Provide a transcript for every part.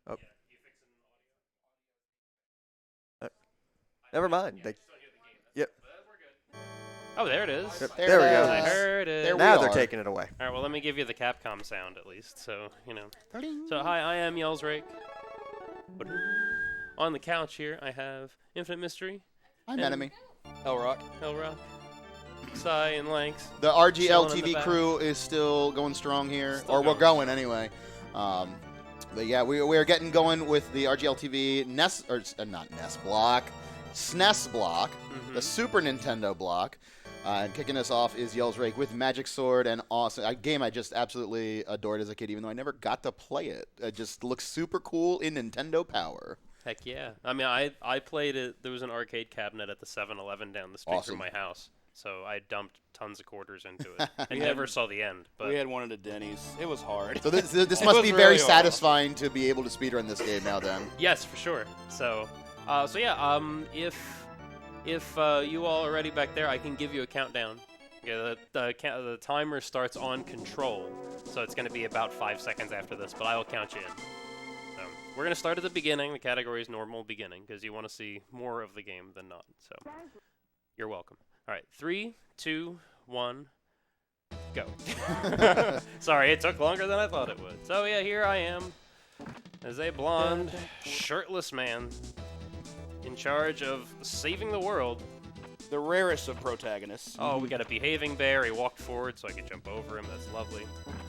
Oh. Never mind. Yep. Oh, there it is. Yep. There There we it go. is. I heard it. There we Now they're are. taking it away. All right, well, let me give you the Capcom sound at least, so, you know. So, hi, I am yelsraek. On the couch here, I have Infinite Mystery, I'm And- Enemy. Hellrock. Hellrock, Psy, and Lanks. The RGL Chilling in the TV back. crew is still going strong here, Still or we're going. going anyway. But yeah, we are getting going with the RGL TV NES, or not NES block, SNES block, the Super Nintendo block. And kicking us off is yelsraek with Magic Sword, and awesome a game I just absolutely adored as a kid, even though I never got to play it. It just looks super cool in Nintendo Power. Heck yeah. I mean, I played it. There was an arcade cabinet at the 7-Eleven down the street Awesome. from my house. So I dumped tons of quarters into it. I never saw the end. But We had one at a Denny's. It was hard. So this It must was be really very hard. satisfying to be able to speedrun this game now then. yes, for sure. So, if you all are ready back there, I can give you a countdown. Okay, the timer starts on control, so it's going to be about 5 seconds after this, but I will count you in. So we're going to start at the beginning. The category is normal beginning, because you want to see more of the game than not. So you're welcome. All right, 3, 2, 1, go. Sorry, it took longer than I thought it would. So yeah, here I am as a blonde, shirtless man in charge of saving the world. The rarest of protagonists. Oh, we got a behaving bear. He walked forward so I could jump over him. That's lovely.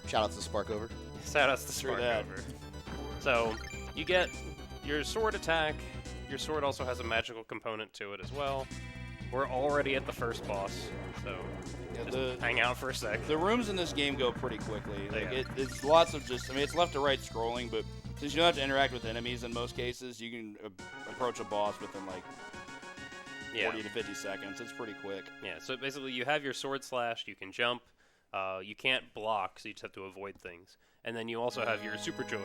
Shout out to Sparkover. Shout outs to True Spark that. over. So, you get your sword attack. Your sword also has a magical component to it as well. We're already at the first boss, so Yeah, just hang out for a sec. The rooms in this game go pretty quickly. Like Yeah. it's lots of just. I mean, it's left to right scrolling, but since you don't have to interact with enemies in most cases, you can approach a boss within like 40 to 50 seconds. It's pretty quick. Yeah, so basically you have your sword slash, you can jump, you can't block, so you just have to avoid things. And then you also have your Super Joy,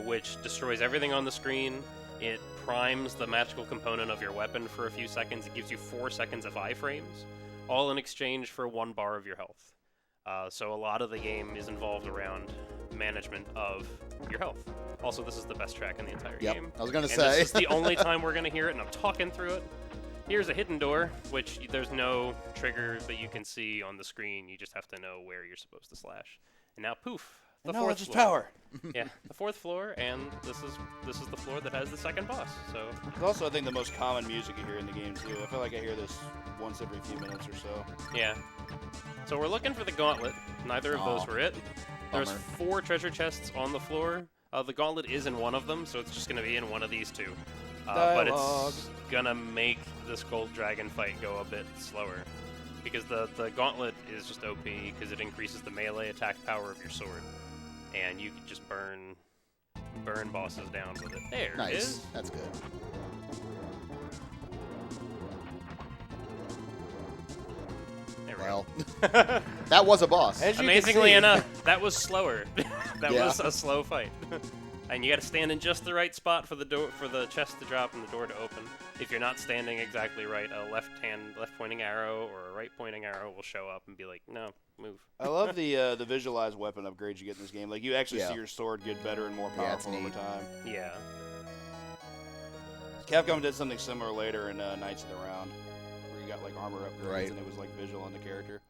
which destroys everything on the screen. It primes the magical component of your weapon for a few seconds. It gives you 4 seconds of iframes, all in exchange for 1 bar of your health. So a lot of the game is involved around management of your health. Also, this is the best track in the entire Yep, game. I was gonna And say. this is the only time we're going to hear it, and I'm talking through it. Here's a hidden door, which there's no trigger that you can see on the screen. You just have to know where you're supposed to slash. And now, poof, the fourth Knowledge is floor. power. Yeah, the 4th floor, and this is the floor that has the second boss. So It's also, I think, the most common music you hear in the game too. I feel like I hear this once every few minutes or so. yeah. So we're looking for the gauntlet. Neither of those Aw, were it. There's bummer. 4 treasure chests on the floor. The gauntlet is in one of them, so it's just going to be in one of these 2. But Dialogue. it's gonna make this gold dragon fight go a bit slower. Because the gauntlet is just OP, because it increases the melee attack power of your sword. And you can just burn bosses down with it. There it Nice. is. That's good. There we Well, go. that was a boss. As you can Amazingly see- enough, that was slower. That Yeah. was a slow fight. And you got to stand in just the right spot for the door, for the chest to drop and the door to open. If you're not standing exactly right, a left pointing arrow or a right pointing arrow will show up and be like, "No, move." I love the visualized weapon upgrades you get in this game. Like you actually Yeah. see your sword get better and more Yeah, it's powerful over neat. time. Yeah. Capcom did something similar later in Knights of the Round, where you got like armor upgrades Right. and it was like visual on the character.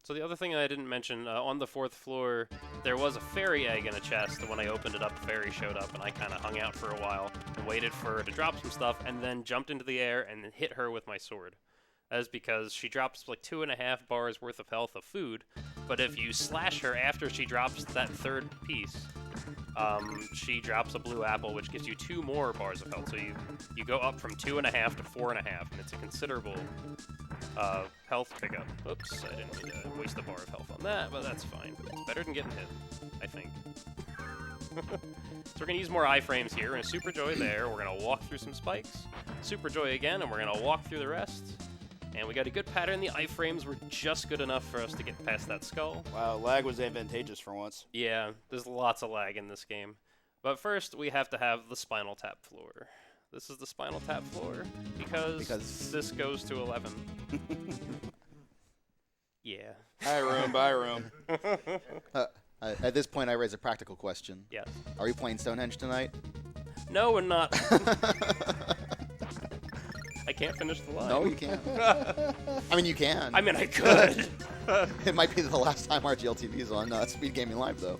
So the other thing I didn't mention, on the 4th floor, there was a fairy egg in a chest, and when I opened it up, the fairy showed up, and I kind of hung out for a while and waited for her to drop some stuff, and then jumped into the air and hit her with my sword. That is because she drops like 2.5 bars worth of health of food, but if you slash her after she drops that 3rd piece, she drops a blue apple, which gives you 2 more bars of health. So you go up from 2.5 to 4.5, and it's a considerable health pickup. Oops, I didn't mean to waste a bar of health on that, but that's fine. It's better than getting hit, I think. So we're going to use more iframes here. We're going to Super Joy there. We're going to walk through some spikes. Super Joy again, and we're going to walk through the rest. And we got a good pattern. The iframes were just good enough for us to get past that skull. Wow, lag was advantageous for once. Yeah, there's lots of lag in this game. But first, we have to have the Spinal Tap floor. This is the Spinal Tap floor because this goes to 11. Yeah. Hi room, bye room. At this point, I raise a practical question. Yes. Are we playing Stonehenge tonight? No, we're not. I can't finish the line. No, you can't. I mean, you can. I mean, I could. It might be the last time RGLTV is on SpeedGaming Live, though.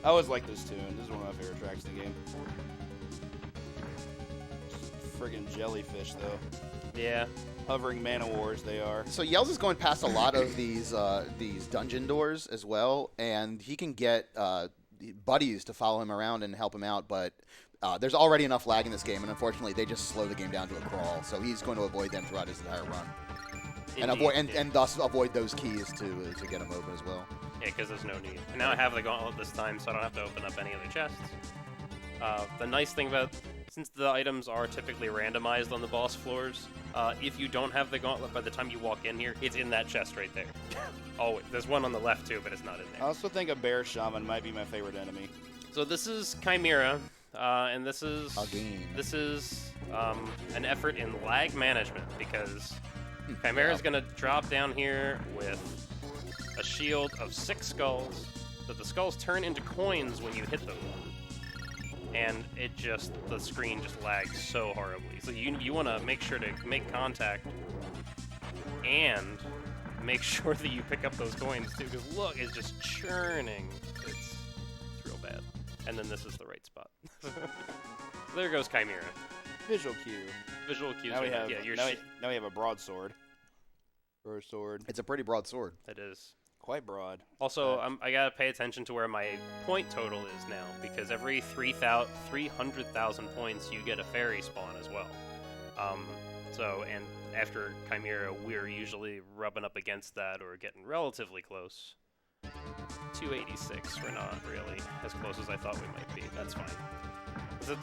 I always like this tune. This is one of my favorite tracks in the game. Friggin' jellyfish, though. Yeah. Hovering man-o-wars, they are. So Yells is going past a lot of these dungeon doors as well, and he can get buddies to follow him around and help him out, but there's already enough lag in this game, and unfortunately they just slow the game down to a crawl, so he's going to avoid them throughout his entire run. And thus avoid those keys to get him open as well. Yeah, because there's no need. And now I have the gauntlet this time, so I don't have to open up any other chests. The nice thing about, since the items are typically randomized on the boss floors, if you don't have the gauntlet by the time you walk in here, it's in that chest right there. Always. There's one on the left too, but it's not in I there. also think a bear shaman might be my favorite enemy. So this is Chimera, and this is an effort in lag management, because Chimera is going to drop down here with a shield of 6 skulls, but the skulls turn into coins when you hit them. And the screen just lags so horribly. So you want to make sure to make contact and make sure that you pick up those coins too, because look, it's just churning. It's real bad. And then this is the right spot. There goes Chimera. Visual cue. Visual cues. Now we have, yeah, now we have a broadsword. Or a sword. It's a pretty broad sword. It is. Quite broad. Also, I gotta pay attention to where my point total is now, because every 300,000 points, you get a fairy spawn as well. And after Chimera, we're usually rubbing up against that or getting relatively close. 286, we're not really as close as I thought we might be. That's fine.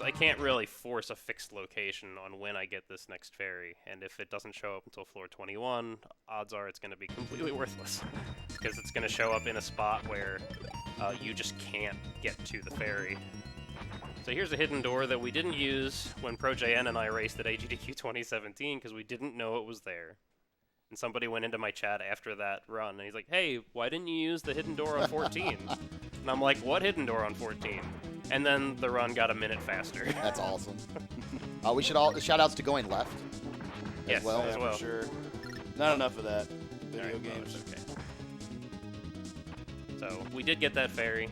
I can't really force a fixed location on when I get this next fairy, and if it doesn't show up until floor 21, odds are it's going to be completely worthless, because it's going to show up in a spot where you just can't get to the fairy. So here's a hidden door that we didn't use when ProJN and I raced at AGDQ 2017, because we didn't know it was there. And somebody went into my chat after that run, and he's like, hey, why didn't you use the hidden door on 14? And I'm like, what hidden door on 14? And then the run got a minute faster. That's awesome. We should all shout-outs to going left. Yes, as well. as well. For sure. Not enough of that. Video Alright, games. well, okay. So we did get that fairy.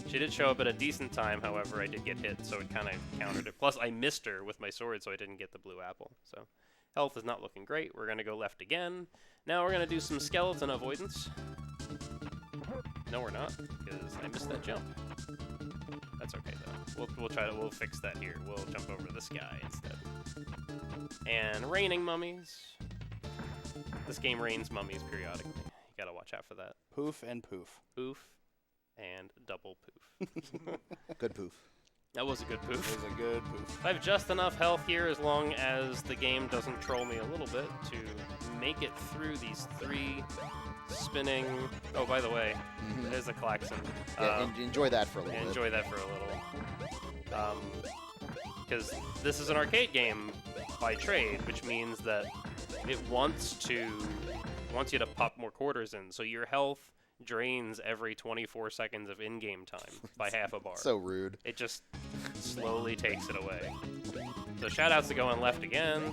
She did show up at a decent time, however, I did get hit, so it kind of countered it. Plus, I missed her with my sword, so I didn't get the blue apple. So health is not looking great. We're going to go left again. Now we're going to do some skeleton avoidance. No, we're not, because I missed that jump. That's okay, though. We'll fix that here. We'll jump over this guy instead. And raining mummies. This game rains mummies periodically. You gotta watch out for that. Poof and poof. Poof and double poof. Good poof. That was a good poof. It was a good poof. I have just enough health here, as long as the game doesn't troll me a little bit, to make it through these 3 spinning... Oh, by the way, there's a klaxon. Yeah, enjoy that for a little bit. Enjoy that for a little. Because this is an arcade game by trade, which means that it wants you to pop more quarters in, so your health drains every 24 seconds of in-game time by half a bar. So rude. It just slowly takes it away. So shoutouts to going left again.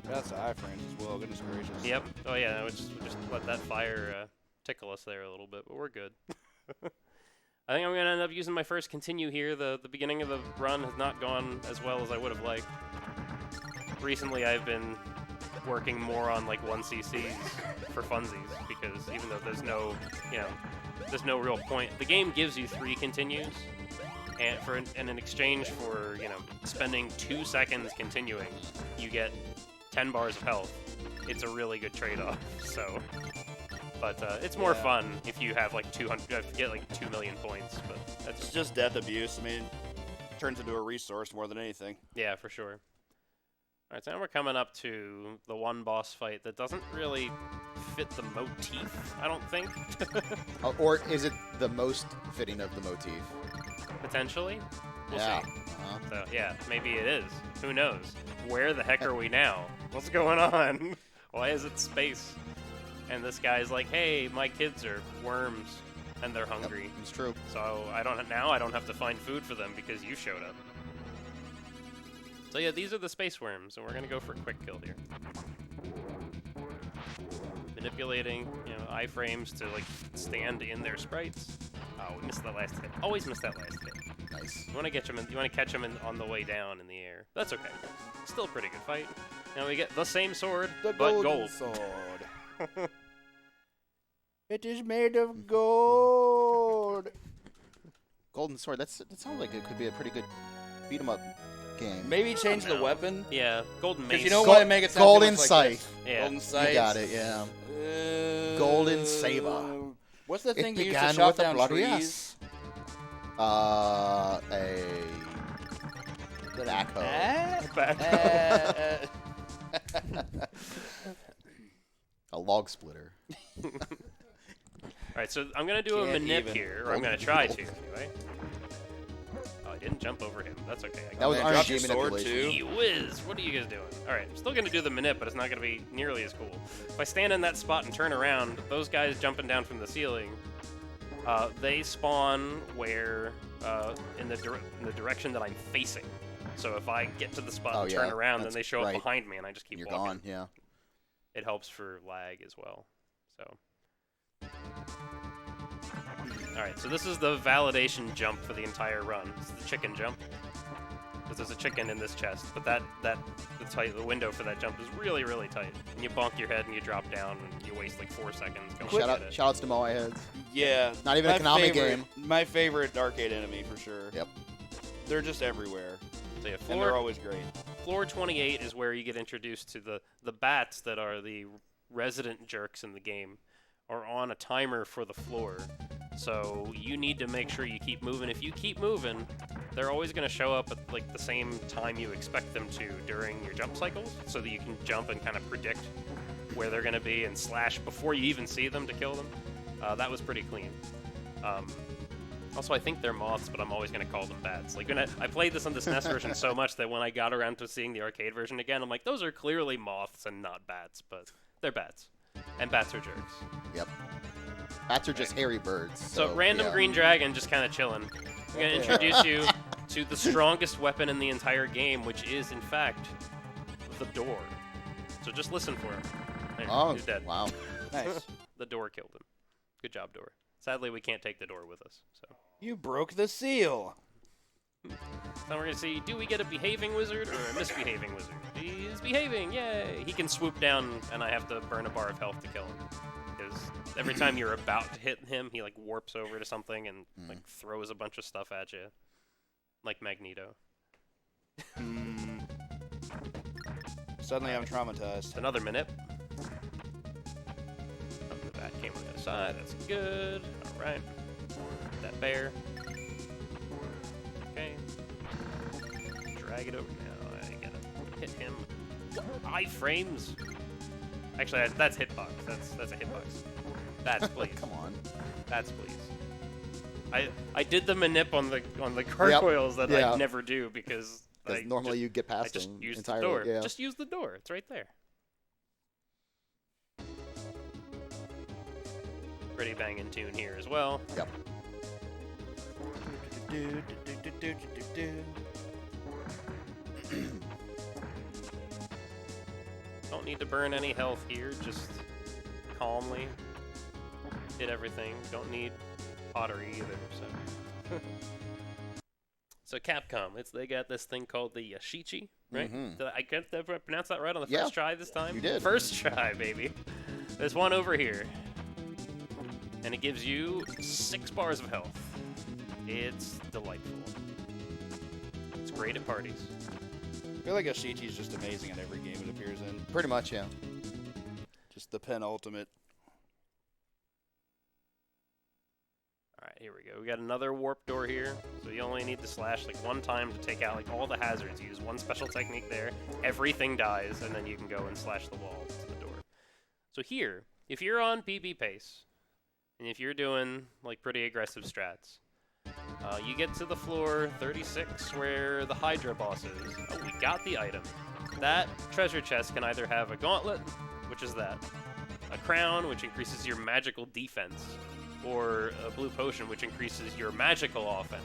That's the iframes as well. Goodness gracious. Yep. Oh yeah, we'll just let that fire tickle us there a little bit, but we're good. I think I'm going to end up using my first continue here. The beginning of the run has not gone as well as I would have liked. Recently I've been working more on like 1cc's for funsies, because even though there's no real point, the game gives you 3 continues, and in exchange for spending 2 seconds continuing, you get 10 bars of health. It's a really good trade-off. So, but it's more fun if you have like 200, get like 2 million points. But It's just death abuse. I mean, it turns into a resource more than anything. Yeah, for sure. All right, so now we're coming up to the one boss fight that doesn't really fit the motif, I don't think. Or is it the most fitting of the motif? Potentially. We'll Yeah. see. So, yeah, maybe it is. Who knows? Where the heck are we now? What's going on? Why is it space? and this guy's like, "Hey, my kids are worms, and they're hungry." Yep, it's true. So I don't have to find food for them because you showed up. So yeah, these are the space worms, and we're gonna go for a quick kill here. Manipulating, iframes to like stand in their sprites. Oh, we missed that last hit. Always miss that last hit. Nice. You want to catch him. You want to catch him on the way down in the air. That's okay. Still a pretty good fight. Now we get the same sword, but gold. Sword. It is made of gold. Golden sword. That sounds like it could be a pretty good beat 'em up game. Maybe change the weapon. Yeah, golden mace. Because you don't want to make it sound Golden too much sight. like this. Yeah. Golden sight. You got it. Yeah. Golden saber. What's the thing It you used to began chop with a down bloody trees? A backhoe. A log splitter. All right, so I'm gonna do a Can't manip even. here, or I'm gonna try to anyway. Oh, I didn't jump over him. That's okay. That was Drop your RNG sword manipulation. too. Gee whiz, what are you guys doing? All right, I'm still gonna do the manip, but it's not gonna be nearly as cool. If I stand in that spot and turn around, those guys jumping down from the ceiling, they spawn where in the direction that I'm facing. So if I get to the spot and turn around, then they show up behind me, and I just keep You're walking. gone. Yeah. It helps for lag as well. So. Alright, so this is the validation jump for the entire run. This is the chicken jump. Because there's a chicken in this chest, but the window for that jump is really, really tight. And you bonk your head and you drop down and you waste like 4 seconds going to it. Shout outs to Moai heads. Yeah. Not even a Konami game. My favorite arcade enemy for sure. Yep. They're just everywhere. So yeah, And they're always great. Floor 28 is where you get introduced to the bats that are the resident jerks in the game, are on a timer for the floor. So you need to make sure you keep moving. If you keep moving, they're always going to show up at like the same time you expect them to during your jump cycles, so that you can jump and kind of predict where they're going to be and slash before you even see them to kill them. That was pretty clean. Also, I think they're moths, but I'm always going to call them bats. Like, I played this on the SNES version so much that when I got around to seeing the arcade version again, I'm like, those are clearly moths and not bats, but they're bats. And bats are jerks. Yep. Bats are just hairy birds. So random green dragon just kind of chilling. I'm going to introduce you to the strongest weapon in the entire game, which is, in fact, the door. So just listen for him. There, he's dead. Wow. Nice. The door killed him. Good job, door. Sadly, we can't take the door with us. So You broke the seal. now we're going to see, do we get a behaving wizard or a misbehaving wizard? He's behaving, yay! He can swoop down, and I have to burn a bar of health to kill him. Because every time you're about to hit him, he like warps over to something and like throws a bunch of stuff at you. Like Magneto. Suddenly I'm traumatized. Another minute. The bat came on the other side, that's good. Alright. That bear. Okay. Drag it over now. I gotta hit him. Iframes. Actually, that's hitbox. That's a hitbox. That's please. Come on. That's please. I did the manip on the gargoyles that I never do because normally you get past just them use entirely. the door. Yeah. Just use the door. It's right there. Pretty banging tune here as well. Yep. Don't need to burn any health here. Just calmly hit everything. Don't need pottery either. So, so Capcom, they got this thing called the Yashichi, right? Did I get that pronounce that right on the first try this time? You did. First try, baby. There's one over here, and it gives you 6 bars of health. It's delightful. It's great at parties. I feel like Ashichi is just amazing in every game it appears in. Pretty much, yeah. Just the penultimate. Alright, here we go. We got another warp door here. So you only need to slash like 1 time to take out like all the hazards. Use 1 special technique there. Everything dies, and then you can go and slash the wall to the door. So here, if you're on PB pace, and if you're doing like pretty aggressive strats, you get to the floor 36 where the Hydra boss is. Oh, we got the item. That treasure chest can either have a gauntlet, which is that, a crown, which increases your magical defense, or a blue potion, which increases your magical offense.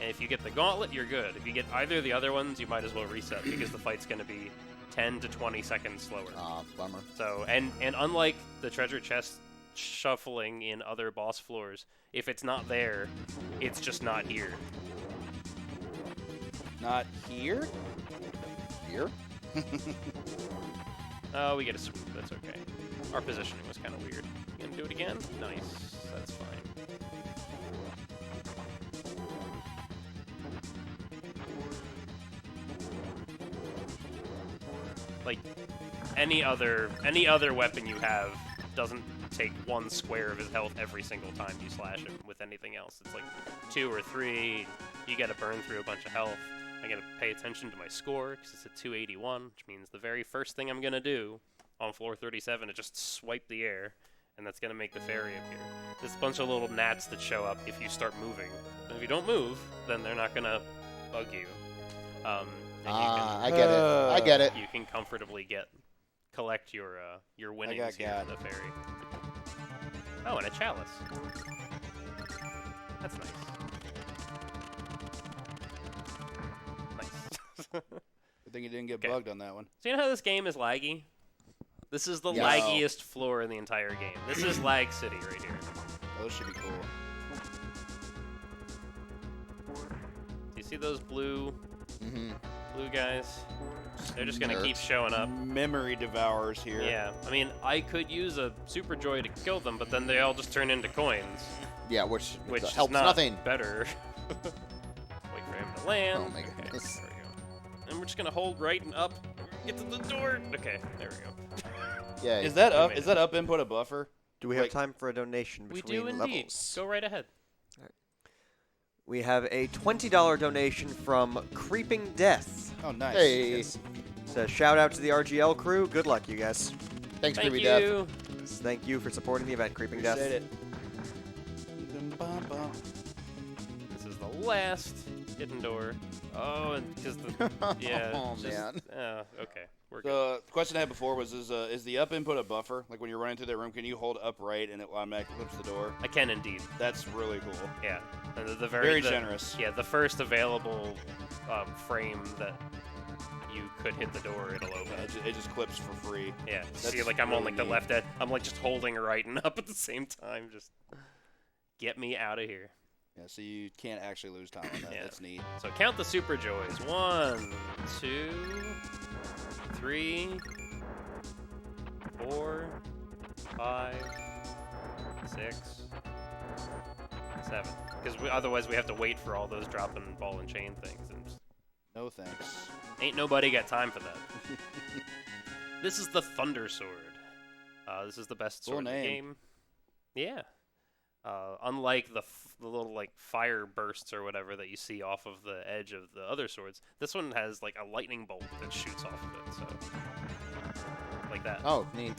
And if you get the gauntlet, you're good. If you get either of the other ones, you might as well reset because the fight's going to be 10 to 20 seconds slower. Bummer. So, and unlike the treasure chest shuffling in other boss floors, if it's not there, it's just not here. Not here? Here? Oh, we get a swoop. That's okay. Our positioning was kind of weird. You gonna do it again? Nice. That's fine. Like, any other weapon you have doesn't take 1 square of his health every single time you slash him with anything else. It's like 2 or 3. You gotta burn through a bunch of health. I gotta pay attention to my score because it's a 281, which means the very first thing I'm gonna do on floor 37 is just swipe the air, and that's gonna make the fairy appear. There's a bunch of little gnats that show up if you start moving. And if you don't move, then they're not gonna bug you. I get it. I get it. You can comfortably collect your winnings here with the fairy. Oh, and a chalice. That's nice. Nice. Good thing you didn't get bugged on that one. So you know how this game is laggy? This is the Yes. laggiest floor in the entire game. This is Lag City right here. Those should be cool. Do you see those blue guys? They're just gonna keep showing up. Memory devourers here. Yeah, I mean, I could use a Super Joy to kill them, but then they all just turn into coins. Yeah, which Which helps is not nothing. better. Wait for him to land. Oh my Okay, goodness. there we go. And we're just gonna hold right and up. Get to the door. Okay, there we go. Yeah. Is that up? made Is it. that up input a buffer? Do we have Like- time for a donation We between do indeed. levels? Go right ahead. We have a $20 donation from Creeping Death. Oh, nice. Hey. Yes. Says, shout out to the RGL crew. Good luck, you guys. Thanks, Thank Creepy Death. you. Yes, thank you for supporting the event, Creeping Death. Appreciate it. This is the last hidden door. Oh, and because the yeah. Oh, just- man. Okay, we're good. The question I had before was, is the up input a buffer? Like when you're running through that room, can you hold upright and it automatically flips the door? I can indeed. That's really cool. Yeah. And the Very generous. Yeah, the first available frame that you could hit the door, it'll open. Yeah, it just clips for free. Yeah. That's See, like I'm on really like the neat. left edge. I'm like just holding right and up at the same time. Just get me out of here. Yeah, so you can't actually lose time on that. Yeah. That's neat. So count the super joys. 1, 2, 3, 4, 5, 6, 7. Because otherwise we have to wait for all those dropping ball and chain things. And just No thanks. ain't nobody got time for that. This is the Thunder Sword. This is the best Cool sword in the name. game. Yeah. Unlike the little like fire bursts or whatever that you see off of the edge of the other swords, this one has like a lightning bolt that shoots off of it. So like that. Oh, neat.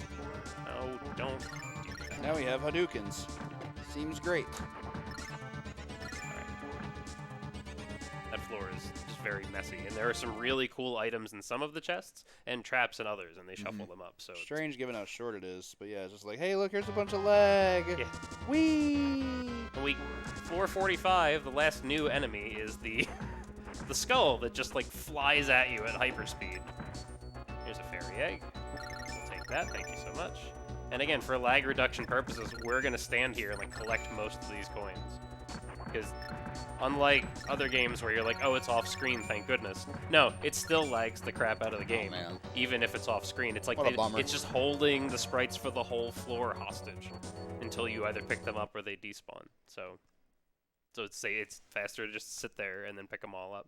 No, don't do that. Now we have Hadoukens. Seems great. Alright. That floor is just very messy, and there are some really cool items in some of the chests and traps in others, and they shuffle them up. So it's- Strange given how short it is, but yeah, it's just like, hey, look, here's a bunch of lag. Yeah. Whee! Week 445, the last new enemy is the the skull that just like flies at you at hyperspeed. Here's a fairy egg. We'll take that, thank you so much. And again, for lag reduction purposes, we're gonna stand here and like collect most of these coins. Because unlike other games where you're like, oh, it's off screen, thank goodness. No, it still lags the crap out of the game, man. even if it's off screen. It's like What a bummer. it's just holding the sprites for the whole floor hostage until you either pick them up or they despawn. So it's faster to just sit there and then pick them all up.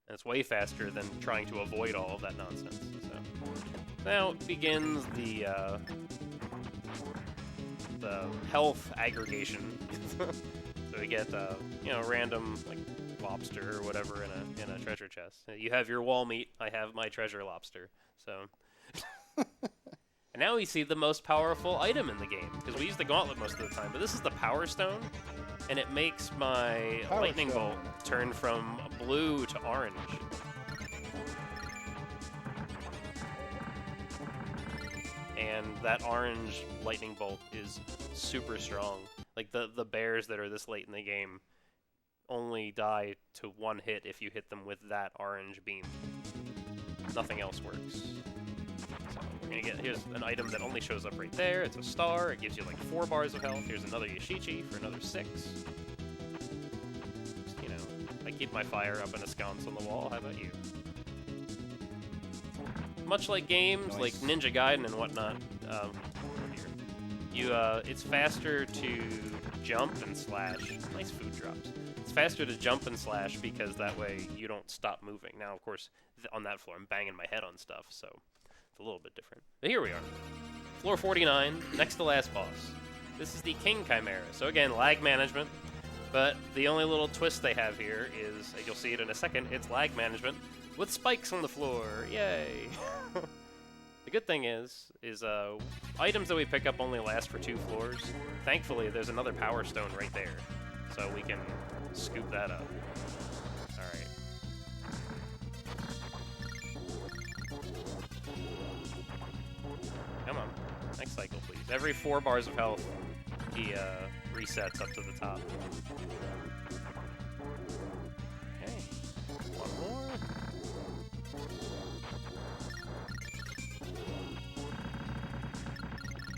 And it's way faster than trying to avoid all of that nonsense. So now begins the health aggregation. So we get random like lobster or whatever in a treasure chest. You have your wall meat. I have my treasure lobster. So. And now we see the most powerful item in the game, because we use the gauntlet most of the time, but this is the Power Stone, and it makes my Power lightning Stone. bolt turn from blue to orange. and that orange lightning bolt is super strong. Like, the bears that are this late in the game only die to one hit if you hit them with that orange beam. Nothing else works. So we're gonna get, here's an item that only shows up right there. It's a star. It gives you like 4 bars of health. Here's another Yashichi for another 6. Just, you know, I keep my fire up in a sconce on the wall. How about you? Much like games like Ninja Gaiden and whatnot, it's faster to jump and slash. Nice food drops. It's faster to jump and slash because that way you don't stop moving. Now, of course, on that floor, I'm banging my head on stuff, so it's a little bit different. But here we are. Floor 49, next to last boss. This is the King Chimera. So again, lag management. But the only little twist they have here is, you'll see it in a second, it's lag management with spikes on the floor. Yay! The good thing is items that we pick up only last for 2 floors. Thankfully, there's another power stone right there, so we can scoop that up. All right. Come on. Next cycle, please. Every 4 bars of health, he resets up to the top. Okay. One more.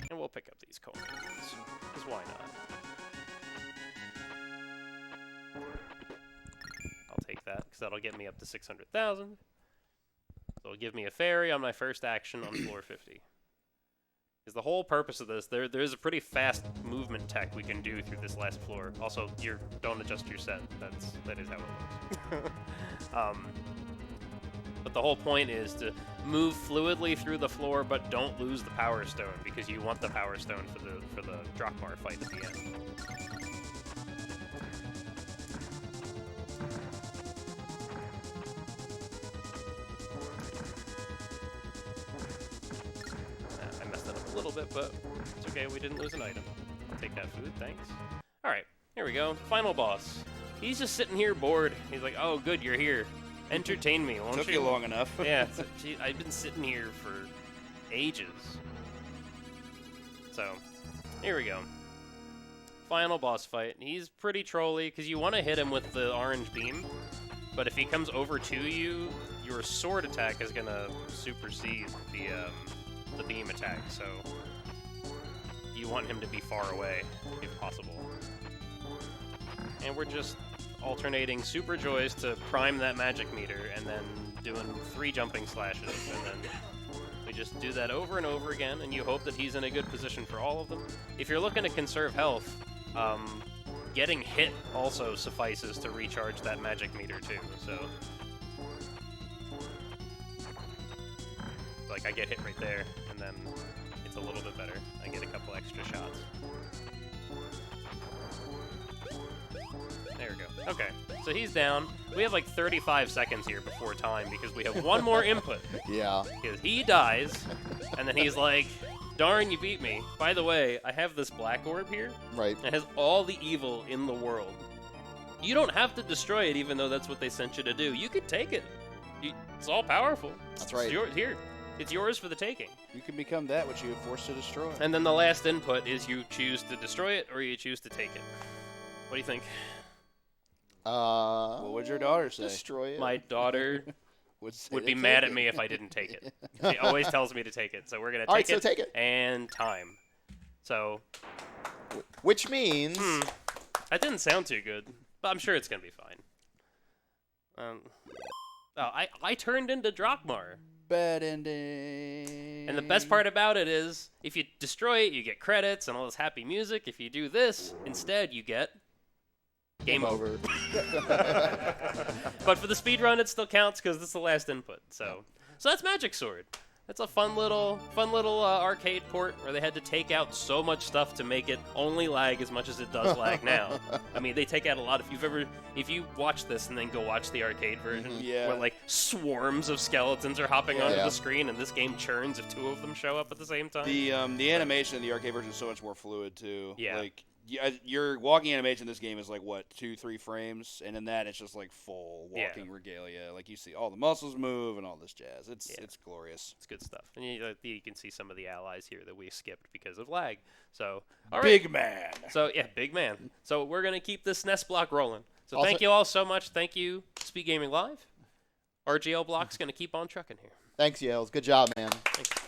And we'll pick up these coins, because why not? I'll take that, because that'll get me up to 600,000. So it'll give me a fairy on my first action on floor 50. Because the whole purpose of this, there is a pretty fast movement tech we can do through this last floor. Also, don't adjust your set. That is how it works. But the whole point is to move fluidly through the floor, but don't lose the power stone, because you want the power stone for the Drakmar fight at the end. I messed it up a little bit, but it's okay. We didn't lose an item. I'll take that food, thanks. All right, here we go. Final boss. He's just sitting here bored. He's like, "Oh, good, you're here. Entertain me, won't you?" Took you long enough. Yeah, I've been sitting here for ages. So, here we go. Final boss fight. He's pretty trolly, because you want to hit him with the orange beam, but if he comes over to you, your sword attack is going to supersede the beam attack, so you want him to be far away, if possible. And we're just alternating super joys to prime that magic meter, and then doing 3 jumping slashes, and then we just do that over and over again, and you hope that he's in a good position for all of them. If you're looking to conserve health, getting hit also suffices to recharge that magic meter too, so like I get hit right there, and then it's a little bit better. I get a couple extra shots. There we go. Okay, so he's down. We have like 35 seconds here before time because we have one more input. Yeah. Because he dies, and then he's like, "Darn, you beat me. By the way, I have this black orb here. Right. It has all the evil in the world. You don't have to destroy it, even though that's what they sent you to do. You could take it. It's all powerful. That's right. Here. It's yours for the taking." You can become that which you have forced to destroy. And then the last input is you choose to destroy it or you choose to take it. What do you think? What would your daughter say? Destroy it. My daughter would be mad at me if I didn't take it. She always tells me to take it, so we're gonna take All right, it. so take it. And time. So. Which means. That didn't sound too good, but I'm sure it's gonna be fine. I turned into Drakmar. Bad ending. And the best part about it is, if you destroy it, you get credits and all this happy music. If you do this, instead you get game over. But for the speedrun, it still counts because this is the last input. So that's Magic Sword. It's a fun little arcade port where they had to take out so much stuff to make it only lag as much as it does lag now. I mean, they take out a lot. If you watch this and then go watch the arcade version, where like swarms of skeletons are hopping onto the screen, and this game churns if 2 of them show up at the same time. The animation in the arcade version is so much more fluid too. Yeah. Like your walking animation in this game is like what 2-3 frames, and in that it's just like full walking regalia. Like you see all the muscles move and all this jazz. It's glorious. It's good stuff. And you can see some of the allies here that we skipped because of lag. So Big man. So yeah, big man. So we're gonna keep this SNES block rolling. So Also, thank you all so much. Thank you, SpeedGaming Live. RGL block's gonna keep on trucking here. Thanks, Yales. Good job, man. Thanks.